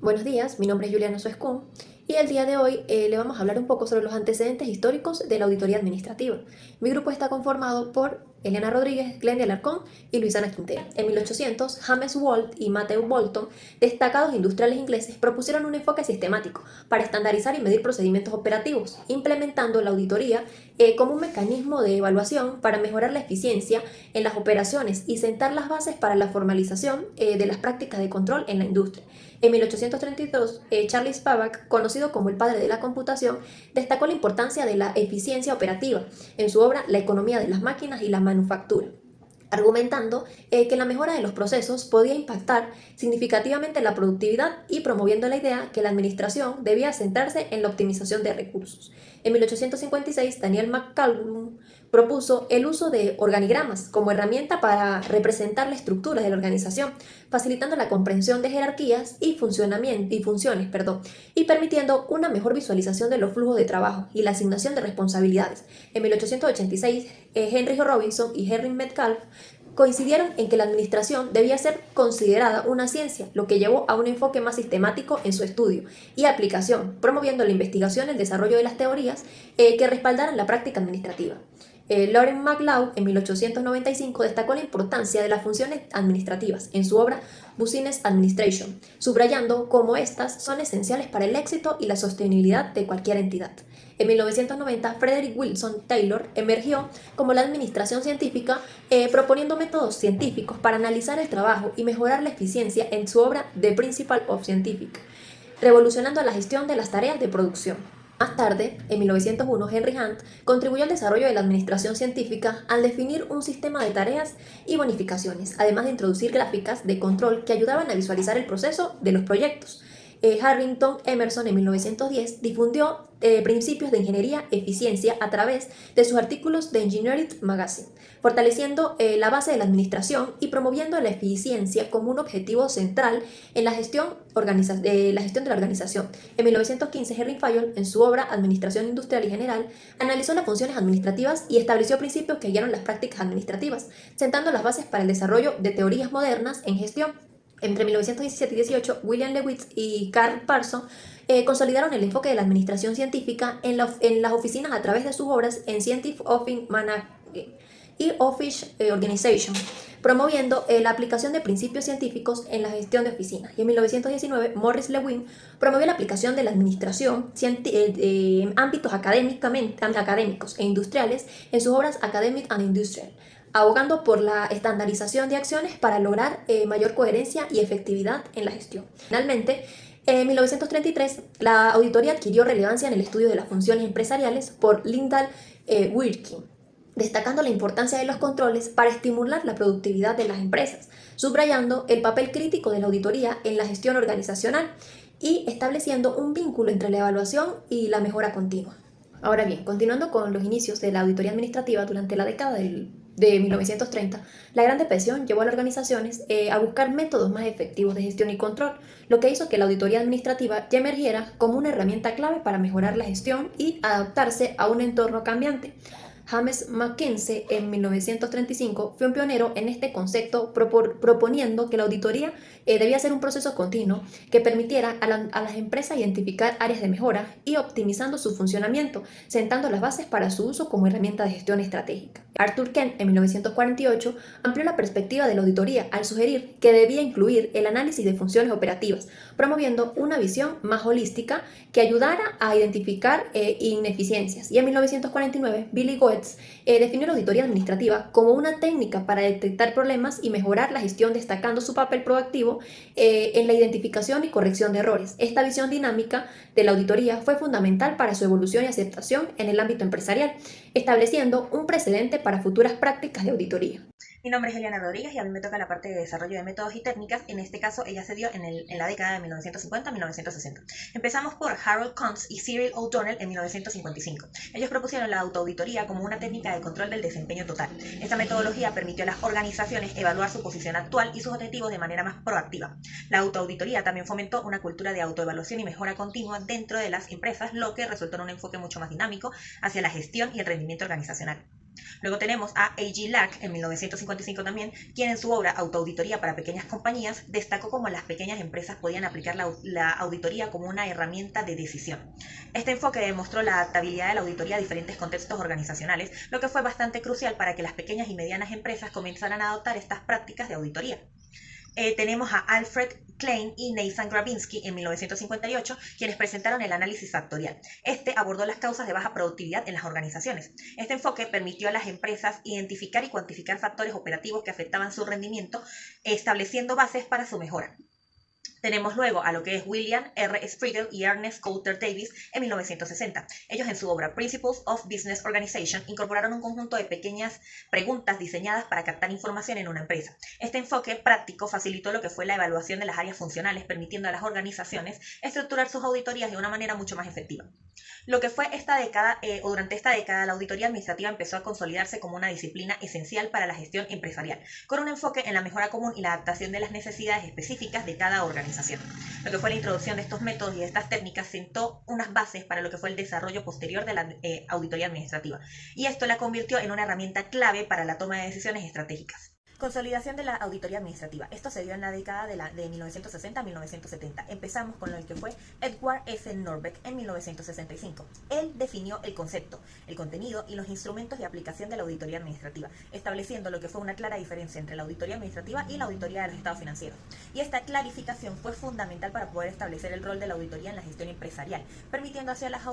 Buenos días, mi nombre es Juliana Suescún y el día de hoy le vamos a hablar un poco sobre los antecedentes históricos de la auditoría administrativa. Mi grupo está conformado por Eliana Rodríguez, Glendy Alarcón y Luisana Quintero. En 1800, James Watt y Matthew Boulton, destacados industriales ingleses, propusieron un enfoque sistemático para estandarizar y medir procedimientos operativos, implementando la auditoría como un mecanismo de evaluación para mejorar la eficiencia en las operaciones y sentar las bases para la formalización de las prácticas de control en la industria. En 1832, Charles Babbage, conocido como el padre de la computación, destacó la importancia de la eficiencia operativa en su obra La economía de las máquinas y la manufactura, argumentando que la mejora de los procesos podía impactar significativamente la productividad y promoviendo la idea que la administración debía centrarse en la optimización de recursos. En 1856, Daniel McCallum propuso el uso de organigramas como herramienta para representar la estructura de la organización, facilitando la comprensión de jerarquías y funciones, y permitiendo una mejor visualización de los flujos de trabajo y la asignación de responsabilidades. En 1886, Henry Robinson y Henry Metcalfe coincidieron en que la administración debía ser considerada una ciencia, lo que llevó a un enfoque más sistemático en su estudio y aplicación, promoviendo la investigación y el desarrollo de las teorías que respaldaran la práctica administrativa. Lauren McLeod, en 1895, destacó la importancia de las funciones administrativas en su obra Business Administration, subrayando cómo estas son esenciales para el éxito y la sostenibilidad de cualquier entidad. En 1990, Frederick Wilson Taylor emergió como la administración científica, proponiendo métodos científicos para analizar el trabajo y mejorar la eficiencia en su obra The Principles of Scientific, revolucionando la gestión de las tareas de producción. Más tarde, en 1901, Henry Hunt contribuyó al desarrollo de la administración científica al definir un sistema de tareas y bonificaciones, además de introducir gráficas de control que ayudaban a visualizar el proceso de los proyectos. Harrington Emerson, en 1910, difundió principios de ingeniería eficiencia a través de sus artículos de Engineering Magazine, fortaleciendo la base de la administración y promoviendo la eficiencia como un objetivo central en la gestión de la organización. En 1915, Henry Fayol, en su obra Administración Industrial y General, analizó las funciones administrativas y estableció principios que guiaron las prácticas administrativas, sentando las bases para el desarrollo de teorías modernas en gestión. Entre 1917 y 18, William Lewis y Carl Parsons consolidaron el enfoque de la administración científica en las oficinas a través de sus obras en Scientific Office Management y Office Organization, promoviendo la aplicación de principios científicos en la gestión de oficinas. Y en 1919, Morris Lewin promovió la aplicación de la administración en ámbitos académicos e industriales en sus obras Academic and Industrial, abogando por la estandarización de acciones para lograr mayor coherencia y efectividad en la gestión. Finalmente, en 1933, la auditoría adquirió relevancia en el estudio de las funciones empresariales por Lyndall Wilkin, destacando la importancia de los controles para estimular la productividad de las empresas, subrayando el papel crítico de la auditoría en la gestión organizacional y estableciendo un vínculo entre la evaluación y la mejora continua. Ahora bien, continuando con los inicios de la auditoría administrativa durante la década de 1930, la Gran Depresión llevó a las organizaciones a buscar métodos más efectivos de gestión y control, lo que hizo que la auditoría administrativa ya emergiera como una herramienta clave para mejorar la gestión y adaptarse a un entorno cambiante. James Mackenzie, en 1935, fue un pionero en este concepto, proponiendo que la auditoría debía ser un proceso continuo que permitiera a las empresas identificar áreas de mejora y optimizando su funcionamiento, sentando las bases para su uso como herramienta de gestión estratégica. Arthur Kent, en 1948, amplió la perspectiva de la auditoría al sugerir que debía incluir el análisis de funciones operativas, promoviendo una visión más holística que ayudara a identificar ineficiencias. Y en 1949, Billy Goetz definió la auditoría administrativa como una técnica para detectar problemas y mejorar la gestión, destacando su papel proactivo en la identificación y corrección de errores. Esta visión dinámica de la auditoría fue fundamental para su evolución y aceptación en el ámbito empresarial, estableciendo un precedente para futuras prácticas de auditoría. Mi nombre es Eliana Rodríguez y a mí me toca la parte de desarrollo de métodos y técnicas. En este caso, ella se dio en la década de 1950-1960. Empezamos por Harold Kuntz y Cyril O'Donnell en 1955. Ellos propusieron la autoauditoría como una técnica de control del desempeño total. Esta metodología permitió a las organizaciones evaluar su posición actual y sus objetivos de manera más proactiva. La autoauditoría también fomentó una cultura de autoevaluación y mejora continua dentro de las empresas, lo que resultó en un enfoque mucho más dinámico hacia la gestión y el rendimiento organizacional. Luego tenemos a A.G. Lack en 1955 también, quien en su obra Autoauditoría para pequeñas compañías destacó cómo las pequeñas empresas podían aplicar la auditoría como una herramienta de decisión. Este enfoque demostró la adaptabilidad de la auditoría a diferentes contextos organizacionales, lo que fue bastante crucial para que las pequeñas y medianas empresas comenzaran a adoptar estas prácticas de auditoría. Tenemos a Alfred Klein y Nathan Grabinsky en 1958, quienes presentaron el análisis factorial. Este abordó las causas de baja productividad en las organizaciones. Este enfoque permitió a las empresas identificar y cuantificar factores operativos que afectaban su rendimiento, estableciendo bases para su mejora. Tenemos luego a lo que es William R. Spriegel y Ernest Coulter Davis en 1960. Ellos en su obra Principles of Business Organization incorporaron un conjunto de pequeñas preguntas diseñadas para captar información en una empresa. Este enfoque práctico facilitó lo que fue la evaluación de las áreas funcionales, permitiendo a las organizaciones estructurar sus auditorías de una manera mucho más efectiva. Lo que fue esta década, o durante esta década, la auditoría administrativa empezó a consolidarse como una disciplina esencial para la gestión empresarial, con un enfoque en la mejora común y la adaptación de las necesidades específicas de cada organización. Lo que fue la introducción de estos métodos y de estas técnicas sentó unas bases para lo que fue el desarrollo posterior de la auditoría administrativa, y esto la convirtió en una herramienta clave para la toma de decisiones estratégicas. Consolidación de la auditoría administrativa. Esto se dio en la década de 1960 a 1970. Empezamos con lo que fue Edward F. Norbeck en 1965. Él definió el concepto, el contenido y los instrumentos de aplicación de la auditoría administrativa, estableciendo lo que fue una clara diferencia entre la auditoría administrativa y la auditoría de los estados financieros. Y esta clarificación fue fundamental para poder establecer el rol de la auditoría en la gestión empresarial, permitiendo así a las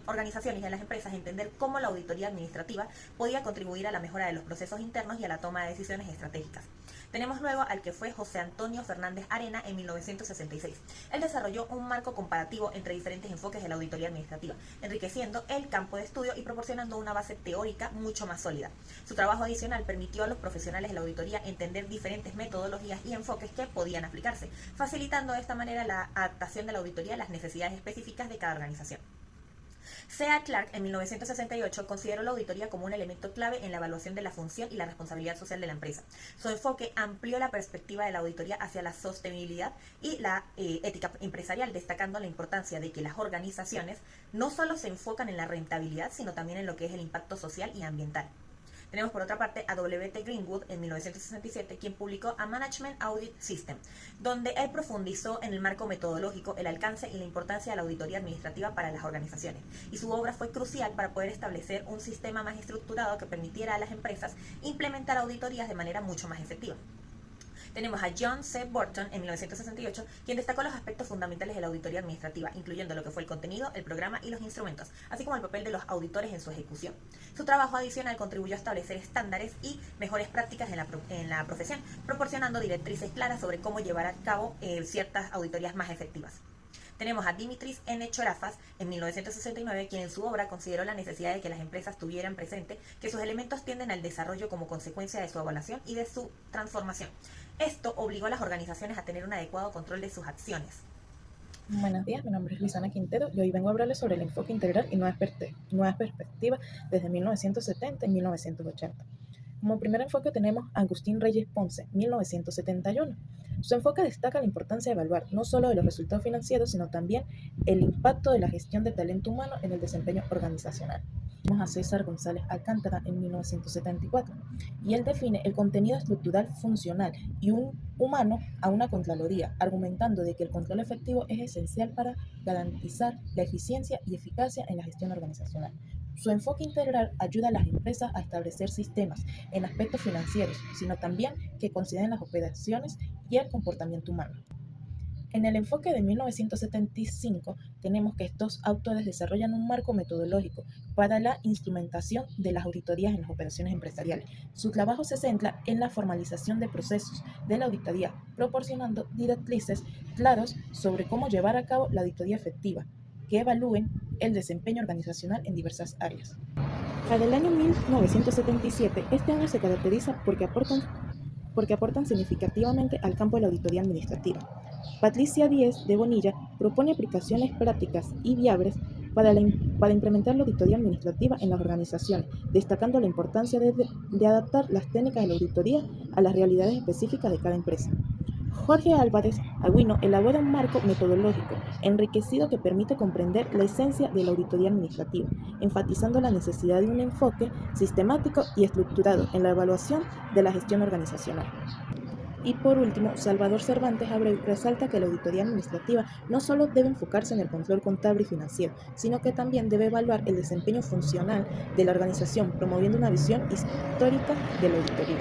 organizaciones y a las empresas entender cómo la auditoría administrativa podía contribuir a la mejora de los procesos internos y a la toma de decisiones estratégicas. Tenemos luego al que fue José Antonio Fernández Arena en 1966. Él desarrolló un marco comparativo entre diferentes enfoques de la auditoría administrativa, enriqueciendo el campo de estudio y proporcionando una base teórica mucho más sólida. Su trabajo adicional permitió a los profesionales de la auditoría entender diferentes metodologías y enfoques que podían aplicarse, facilitando de esta manera la adaptación de la auditoría a las necesidades específicas de cada organización. C.A. Clark en 1968 consideró la auditoría como un elemento clave en la evaluación de la función y la responsabilidad social de la empresa. Su enfoque amplió la perspectiva de la auditoría hacia la sostenibilidad y la ética empresarial, destacando la importancia de que las organizaciones no solo se enfocan en la rentabilidad, sino también en lo que es el impacto social y ambiental. Tenemos por otra parte a W.T. Greenwood en 1967, quien publicó A Management Audit System, donde él profundizó en el marco metodológico, el alcance y la importancia de la auditoría administrativa para las organizaciones. Y su obra fue crucial para poder establecer un sistema más estructurado que permitiera a las empresas implementar auditorías de manera mucho más efectiva. Tenemos a John C. Burton en 1968, quien destacó los aspectos fundamentales de la auditoría administrativa, incluyendo lo que fue el contenido, el programa y los instrumentos, así como el papel de los auditores en su ejecución. Su trabajo adicional contribuyó a establecer estándares y mejores prácticas en la profesión, proporcionando directrices claras sobre cómo llevar a cabo ciertas auditorías más efectivas. Tenemos a Dimitris N. Chorafas en 1969, quien en su obra consideró la necesidad de que las empresas tuvieran presente que sus elementos tienden al desarrollo como consecuencia de su evaluación y de su transformación. Esto obligó a las organizaciones a tener un adecuado control de sus acciones. Buenos días, mi nombre es Luisana Quintero y hoy vengo a hablarles sobre el enfoque integral y nuevas perspectivas desde 1970 y 1980. Como primer enfoque tenemos a Agustín Reyes Ponce, 1971. Su enfoque destaca la importancia de evaluar no solo de los resultados financieros, sino también el impacto de la gestión de talento humano en el desempeño organizacional. Tenemos a César González Alcántara en 1974, y él define el contenido estructural funcional y un humano a una Contraloría, argumentando de que el control efectivo es esencial para garantizar la eficiencia y eficacia en la gestión organizacional. Su enfoque integral ayuda a las empresas a establecer sistemas en aspectos financieros, sino también que consideren las operaciones y el comportamiento humano. En el enfoque de 1975 tenemos que estos autores desarrollan un marco metodológico para la instrumentación de las auditorías en las operaciones empresariales. Su trabajo se centra en la formalización de procesos de la auditoría, proporcionando directrices claros sobre cómo llevar a cabo la auditoría efectiva, que evalúen el desempeño organizacional en diversas áreas. Para el año 1977, este año se caracteriza porque aportan significativamente al campo de la auditoría administrativa. Patricia Díez de Bonilla propone aplicaciones prácticas y viables para implementar la auditoría administrativa en las organizaciones, destacando la importancia de adaptar las técnicas de la auditoría a las realidades específicas de cada empresa. Jorge Álvarez Agüino elabora un marco metodológico enriquecido que permite comprender la esencia de la auditoría administrativa, enfatizando la necesidad de un enfoque sistemático y estructurado en la evaluación de la gestión organizacional. Y por último, Salvador Cervantes Abreu resalta que la auditoría administrativa no solo debe enfocarse en el control contable y financiero, sino que también debe evaluar el desempeño funcional de la organización, promoviendo una visión histórica de la auditoría.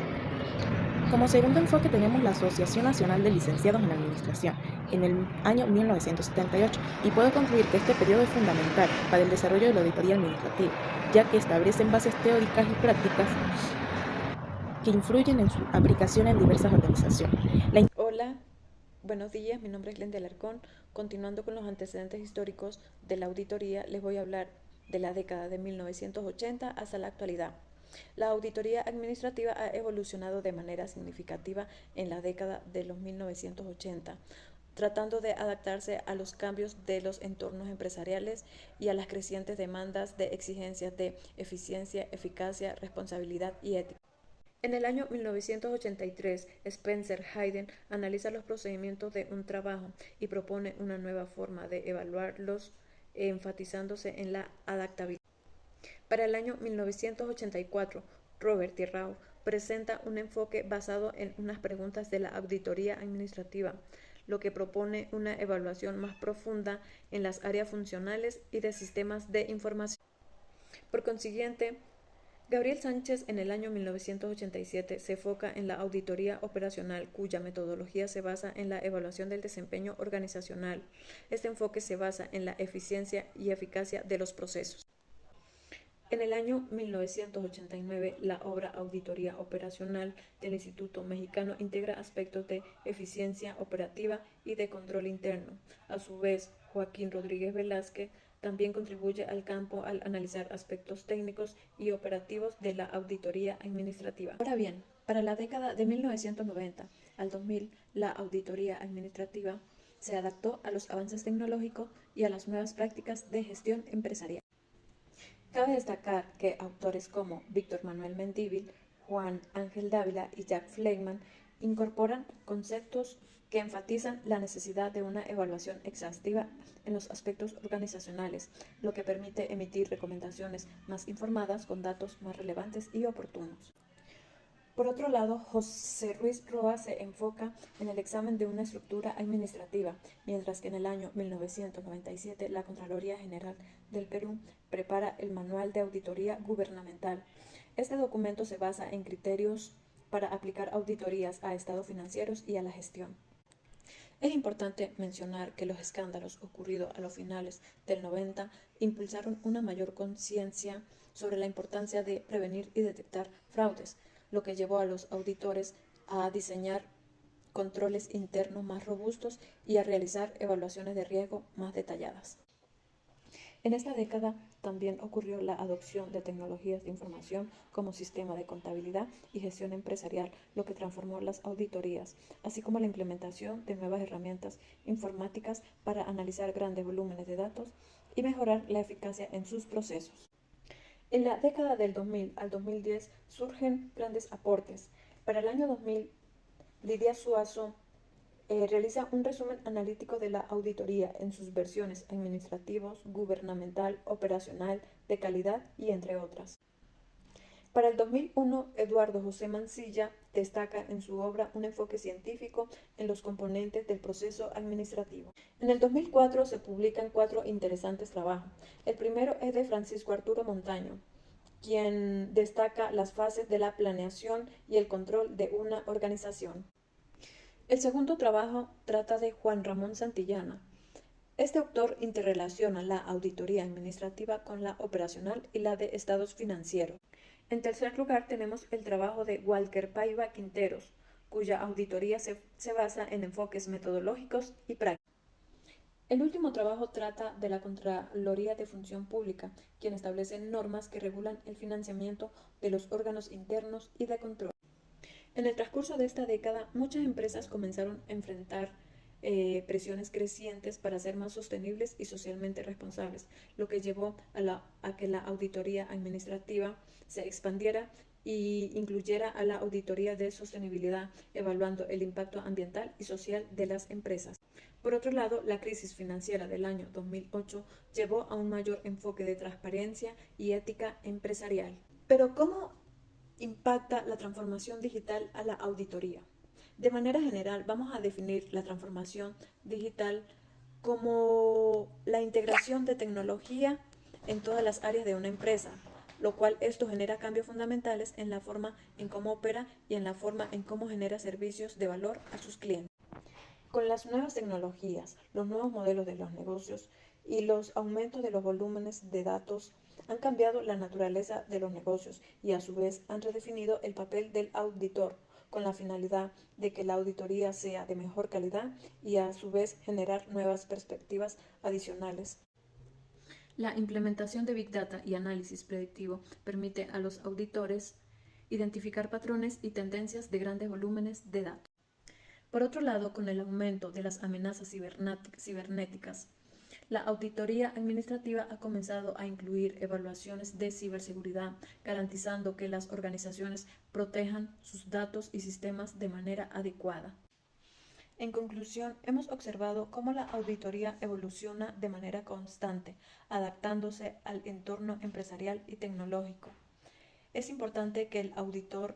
Como segundo enfoque tenemos la Asociación Nacional de Licenciados en Administración en el año 1978 y puedo concluir que este periodo es fundamental para el desarrollo de la auditoría administrativa, ya que establecen bases teóricas y prácticas que influyen en su aplicación en diversas organizaciones. Hola, buenos días, mi nombre es Glenda Alarcón. Continuando con los antecedentes históricos de la auditoría, les voy a hablar de la década de 1980 hasta la actualidad. La auditoría administrativa ha evolucionado de manera significativa en la década de los 1980, tratando de adaptarse a los cambios de los entornos empresariales y a las crecientes demandas de exigencias de eficiencia, eficacia, responsabilidad y ética. En el año 1983, Spencer Hayden analiza los procedimientos de un trabajo y propone una nueva forma de evaluarlos, enfatizándose en la adaptabilidad. Para el año 1984, Robert T. Rao presenta un enfoque basado en unas preguntas de la auditoría administrativa, lo que propone una evaluación más profunda en las áreas funcionales y de sistemas de información. Por consiguiente, Gabriel Sánchez en el año 1987 se enfoca en la auditoría operacional, cuya metodología se basa en la evaluación del desempeño organizacional. Este enfoque se basa en la eficiencia y eficacia de los procesos. En el año 1989, la obra Auditoría Operacional del Instituto Mexicano integra aspectos de eficiencia operativa y de control interno. A su vez, Joaquín Rodríguez Velázquez también contribuye al campo al analizar aspectos técnicos y operativos de la auditoría administrativa. Ahora bien, para la década de 1990 al 2000, la auditoría administrativa se adaptó a los avances tecnológicos y a las nuevas prácticas de gestión empresarial. Cabe destacar que autores como Víctor Manuel Mendívil, Juan Ángel Dávila y Jack Fleischmann incorporan conceptos que enfatizan la necesidad de una evaluación exhaustiva en los aspectos organizacionales, lo que permite emitir recomendaciones más informadas con datos más relevantes y oportunos. Por otro lado, José Ruiz Roa se enfoca en el examen de una estructura administrativa, mientras que en el año 1997 la Contraloría General del Perú prepara el Manual de Auditoría Gubernamental. Este documento se basa en criterios para aplicar auditorías a estados financieros y a la gestión. Es importante mencionar que los escándalos ocurridos a los finales del 90 impulsaron una mayor conciencia sobre la importancia de prevenir y detectar fraudes, lo que llevó a los auditores a diseñar controles internos más robustos y a realizar evaluaciones de riesgo más detalladas. En esta década también ocurrió la adopción de tecnologías de información como sistema de contabilidad y gestión empresarial, lo que transformó las auditorías, así como la implementación de nuevas herramientas informáticas para analizar grandes volúmenes de datos y mejorar la eficacia en sus procesos. En la década del 2000 al 2010 surgen grandes aportes. Para el año 2000, Lidia Suazo realiza un resumen analítico de la auditoría en sus versiones administrativos, gubernamental, operacional, de calidad y entre otras. Para el 2001, Eduardo José Mancilla destaca en su obra un enfoque científico en los componentes del proceso administrativo. En el 2004 se publican 4 interesantes trabajos. El primero es de Francisco Arturo Montaño, quien destaca las fases de la planeación y el control de una organización. El segundo trabajo trata de Juan Ramón Santillana. Este autor interrelaciona la auditoría administrativa con la operacional y la de estados financieros. En tercer lugar tenemos el trabajo de Walker Paiva Quinteros, cuya auditoría se basa en enfoques metodológicos y prácticos. El último trabajo trata de la Contraloría de Función Pública, quien establece normas que regulan el financiamiento de los órganos internos y de control. En el transcurso de esta década, muchas empresas comenzaron a enfrentar presiones crecientes para ser más sostenibles y socialmente responsables, lo que llevó a que la auditoría administrativa se expandiera y incluyera a la auditoría de sostenibilidad, evaluando el impacto ambiental y social de las empresas. Por otro lado, la crisis financiera del año 2008 llevó a un mayor enfoque de transparencia y ética empresarial. Pero, ¿cómo impacta la transformación digital a la auditoría? De manera general, vamos a definir la transformación digital como la integración de tecnología en todas las áreas de una empresa, lo cual esto genera cambios fundamentales en la forma en cómo opera y en la forma en cómo genera servicios de valor a sus clientes. Con las nuevas tecnologías, los nuevos modelos de los negocios y los aumentos de los volúmenes de datos han cambiado la naturaleza de los negocios y a su vez han redefinido el papel del auditor con la finalidad de que la auditoría sea de mejor calidad y a su vez generar nuevas perspectivas adicionales. La implementación de Big Data y análisis predictivo permite a los auditores identificar patrones y tendencias de grandes volúmenes de datos. Por otro lado, con el aumento de las amenazas cibernéticas, la auditoría administrativa ha comenzado a incluir evaluaciones de ciberseguridad, garantizando que las organizaciones protejan sus datos y sistemas de manera adecuada. En conclusión, hemos observado cómo la auditoría evoluciona de manera constante, adaptándose al entorno empresarial y tecnológico. Es importante que el auditor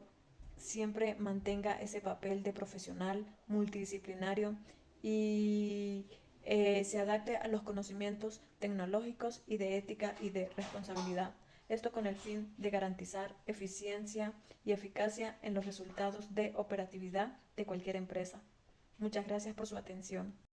siempre mantenga ese papel de profesional multidisciplinario y se adapte a los conocimientos tecnológicos y de ética y de responsabilidad. Esto con el fin de garantizar eficiencia y eficacia en los resultados de operatividad de cualquier empresa. Muchas gracias por su atención.